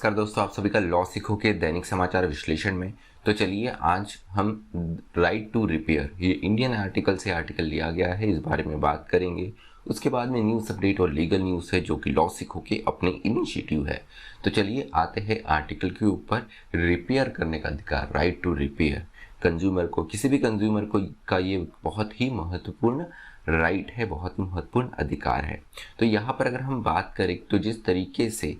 नमस्कार दोस्तों, आप सभी का लॉ सीखो के दैनिक समाचार विश्लेषण में। तो चलिए आज हम राइट टू रिपेयर, ये इंडियन आर्टिकल से आर्टिकल लिया गया है, इस बारे में बात करेंगे। उसके बाद में न्यूज़ अपडेट और लीगल न्यूज़ है जो कि लॉ सीखो के अपने इनिशिएटिव है। तो चलिए आते हैं आर्टिकल के ऊपर। रिपेयर करने का अधिकार, राइट टू रिपेयर, कंज्यूमर को, किसी भी कंज्यूमर को का ये बहुत ही महत्वपूर्ण राइट है, बहुत ही महत्वपूर्ण अधिकार है। तो यहाँ पर अगर हम बात करें तो जिस तरीके से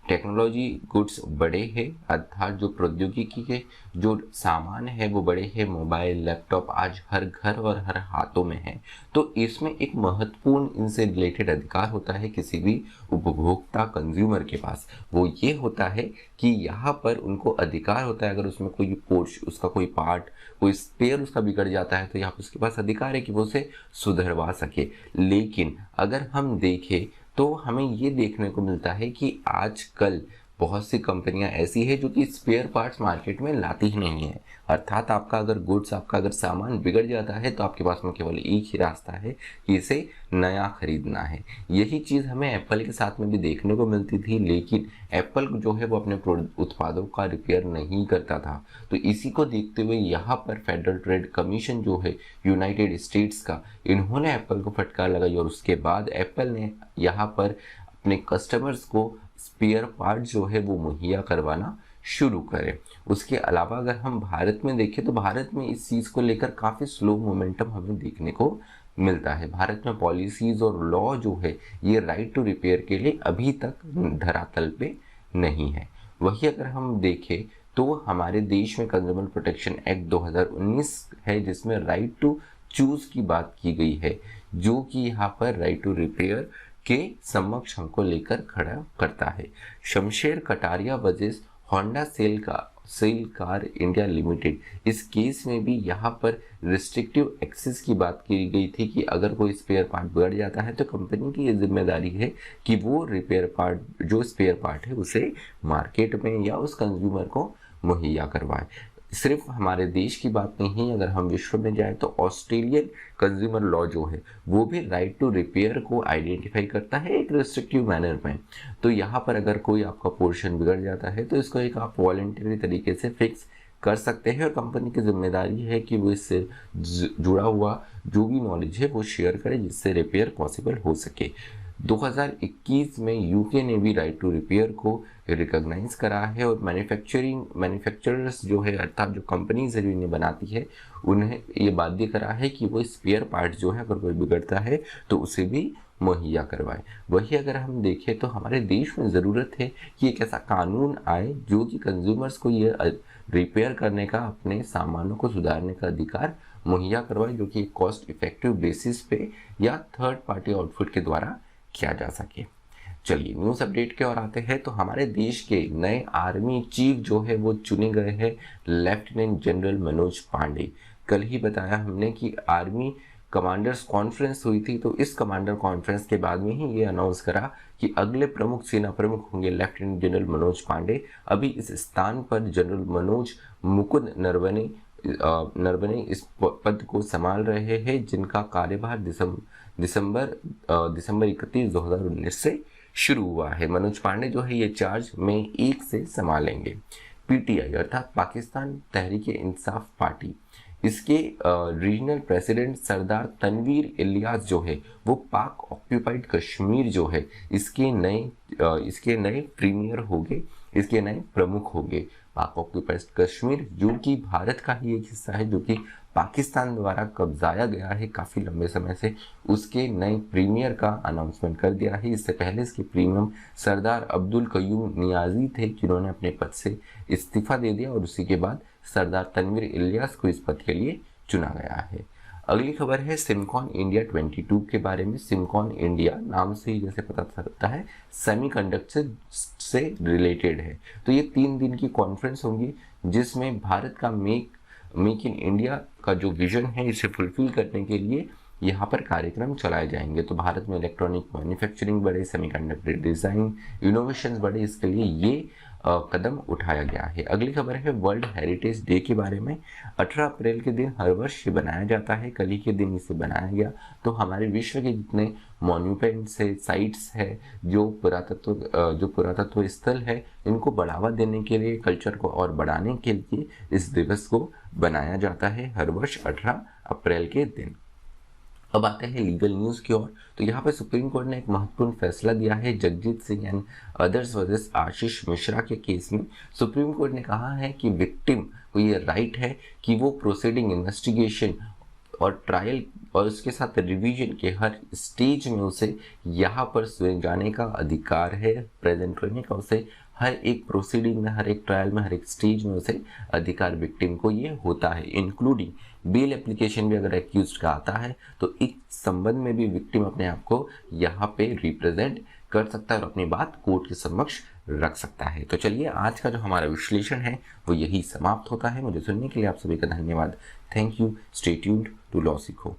टेक्नोलॉजी गुड्स बड़े हैं, अर्थात जो प्रौद्योगिकी के जो सामान है वो बड़े हैं, मोबाइल लैपटॉप आज हर घर और हर हाथों में है। तो इसमें एक महत्वपूर्ण इनसे रिलेटेड अधिकार होता है किसी भी उपभोक्ता कंज्यूमर के पास। वो ये होता है कि यहाँ पर उनको अधिकार होता है, अगर उसमें कोई पोर्श, उसका कोई पार्ट, कोई स्पेयर उसका बिगड़ जाता है तो यहाँ पर उसके पास अधिकार है कि वो उसे सुधरवा सके। लेकिन अगर हम देखें तो हमें ये देखने को मिलता है कि आजकल बहुत सी कंपनियां ऐसी है जो कि स्पेयर पार्ट्स मार्केट में लाती ही नहीं है। अर्थात आपका अगर गुड्स, आपका अगर सामान बिगड़ जाता है तो आपके पास में केवल एक ही रास्ता है कि इसे नया खरीदना है। यही चीज़ हमें एप्पल के साथ में भी देखने को मिलती थी, लेकिन एप्पल जो है वो अपने उत्पादों का रिपेयर नहीं करता था। तो इसी को देखते हुए यहाँ पर फेडरल ट्रेड कमीशन जो है यूनाइटेड स्टेट्स का, इन्होंने एप्पल को फटकार लगाई और उसके बाद एप्पल ने यहाँ पर अपने कस्टमर्स को स्पेयर पार्ट जो है वो मुहैया करवाना शुरू करें। उसके अलावा अगर हम भारत में देखें तो भारत में इस चीज़ को लेकर काफ़ी स्लो मोमेंटम हमें देखने को मिलता है। भारत में पॉलिसीज़ और लॉ जो है ये राइट टू रिपेयर के लिए अभी तक धरातल पे नहीं है। वही अगर हम देखें तो हमारे देश में कंज्यूमर प्रोटेक्शन एक्ट 2019 है जिसमें राइट टू चूज़ की बात की गई है, जो कि यहाँ पर राइट टू रिपेयर के समक्ष हमको लेकर खड़ा करता है। Shamsher Kataria versus Honda Siel car India Limited, इस केस में भी यहाँ पर रिस्ट्रिक्टिव एक्सेस की बात की गई थी कि अगर कोई स्पेयर पार्ट बिगड़ जाता है तो कंपनी की ये जिम्मेदारी है कि वो रिपेयर पार्ट, जो स्पेयर पार्ट है उसे मार्केट में या उस कंज्यूमर को मुहैया करवाए। सिर्फ हमारे देश की बात नहीं, अगर हम विश्व में जाएं तो ऑस्ट्रेलियन कंज्यूमर लॉ जो है वो भी राइट टू रिपेयर को आइडेंटिफाई करता है एक रिस्ट्रिक्टिव मैनर में। तो यहाँ पर अगर कोई आपका पोर्शन बिगड़ जाता है तो इसको एक आप वॉलंटरी तरीके से फिक्स कर सकते हैं और कंपनी की जिम्मेदारी है कि वो इससे जुड़ा हुआ जो भी नॉलेज है वो शेयर करे जिससे रिपेयर पॉसिबल हो सके। 2021 में यूके ने भी राइट टू रिपेयर को रिकॉग्नाइज करा है और मैन्युफैक्चरर्स जो है, अर्थात जो कंपनीज है जो इन्हें बनाती है, उन्हें ये बाध्य करा है कि वो स्पेयर पार्ट जो है अगर कोई बिगड़ता है तो उसे भी मुहैया करवाए। वही अगर हम देखें तो हमारे देश में ज़रूरत है कि एक ऐसा कानून आए जो कि कंज्यूमर्स को ये रिपेयर करने का, अपने सामानों को सुधारने का अधिकार मुहैया करवाए, जो कि कॉस्ट इफेक्टिव बेसिस पे या थर्ड पार्टी आउटफिट के द्वारा किया जा सके। चलिए न्यूज़ अपडेट के और आते हैं। तो हमारे देश के नए आर्मी चीफ जो है वो चुने गए हैं लेफ्टिनेंट जनरल मनोज पांडे। कल ही बताया हमने कि आर्मी कमांडर्स कॉन्फ्रेंस हुई थी, तो इस कमांडर कॉन्फ्रेंस के बाद में ही ये अनाउंस करा कि अगले प्रमुख सेना प्रमुख होंगे लेफ्टिनेंट जनरल मनोज पांडे। अभी इस स्थान पर जनरल मनोज मुकुंद नरवणे इस पद को संभाल रहे हैं, जिनका कार्यभार दिसंबर 31, 2019 से शुरू हुआ है। मनोज पांडे जो है ये चार्ज मई 1 से संभालेंगे। पीटीआई अर्थात पाकिस्तान तहरीक इंसाफ पार्टी, इसके रीजनल प्रेसिडेंट सरदार तनवीर इलियास जो है वो पाक ऑक्यूपाइड कश्मीर जो है इसके नए प्रीमियर होंगे, इसके नए प्रमुख होंगे। पाक ऑक्यूपाइड कश्मीर जो कि भारत का ही एक हिस्सा है, जो कि पाकिस्तान द्वारा कब्जाया गया है काफ़ी लंबे समय से, उसके नए प्रीमियर का अनाउंसमेंट कर दिया है। इससे पहले इसके प्रीमियम सरदार अब्दुल कयूम नियाजी थे जिन्होंने अपने पद से इस्तीफा दे दिया और उसी के बाद सरदार तनवीर इलियास को इस पद के लिए चुना गया है। अगली खबर है सिमकॉन इंडिया 22 के बारे में। सिमकॉन इंडिया नाम से ही जैसे पता चलता है सेमीकंडक्टर से रिलेटेड है। तो ये 3 दिन की कॉन्फ्रेंस होंगी जिसमें भारत का मेक इन इंडिया का जो विजन है इसे फुलफिल करने के लिए यहाँ पर कार्यक्रम चलाए जाएंगे। तो भारत में इलेक्ट्रॉनिक मैन्युफैक्चरिंग बढ़े, सेमीकंडक्टर डिज़ाइन, इनोवेशंस बढ़े, इसके लिए ये कदम उठाया गया है। अगली खबर है वर्ल्ड हेरिटेज डे के बारे में। 18 अप्रैल के दिन हर वर्ष ये बनाया जाता है, कल ही के दिन इसे बनाया गया। तो हमारे विश्व के जितने मॉन्यूमेंट्स है, साइट्स है, जो पुरातत्व स्थल है, इनको बढ़ावा देने के लिए, कल्चर को और बढ़ाने के लिए इस दिवस को बनाया जाता है हर वर्ष 18 अप्रैल के दिन। अब आते हैं लीगल न्यूज़ की ओर। तो यहाँ पे सुप्रीम कोर्ट ने एक महत्वपूर्ण फैसला दिया है Jagjit Singh and others versus Ashish Mishra के केस में। सुप्रीम कोर्ट ने कहा है कि विक्टिम को ये राइट है कि वो प्रोसीडिंग, इन्वेस्टिगेशन और ट्रायल और उसके साथ रिवीजन के हर स्टेज में उसे यहाँ पर जाने का अधिकार है, प्रेजेंट रहने का उसे हर एक प्रोसीडिंग में, हर एक ट्रायल में, हर एक स्टेज में उसे अधिकार विक्टिम को ये होता है। इंक्लूडिंग बेल एप्लीकेशन भी अगर एक्यूज्ड का आता है तो इस संबंध में भी विक्टिम अपने आप को यहाँ पे रिप्रेजेंट कर सकता है और अपनी बात कोर्ट के समक्ष रख सकता है। तो चलिए आज का जो हमारा विश्लेषण है वो यही समाप्त होता है। मुझे सुनने के लिए आप सभी का धन्यवाद। Thank you. Stay tuned to law सीखो।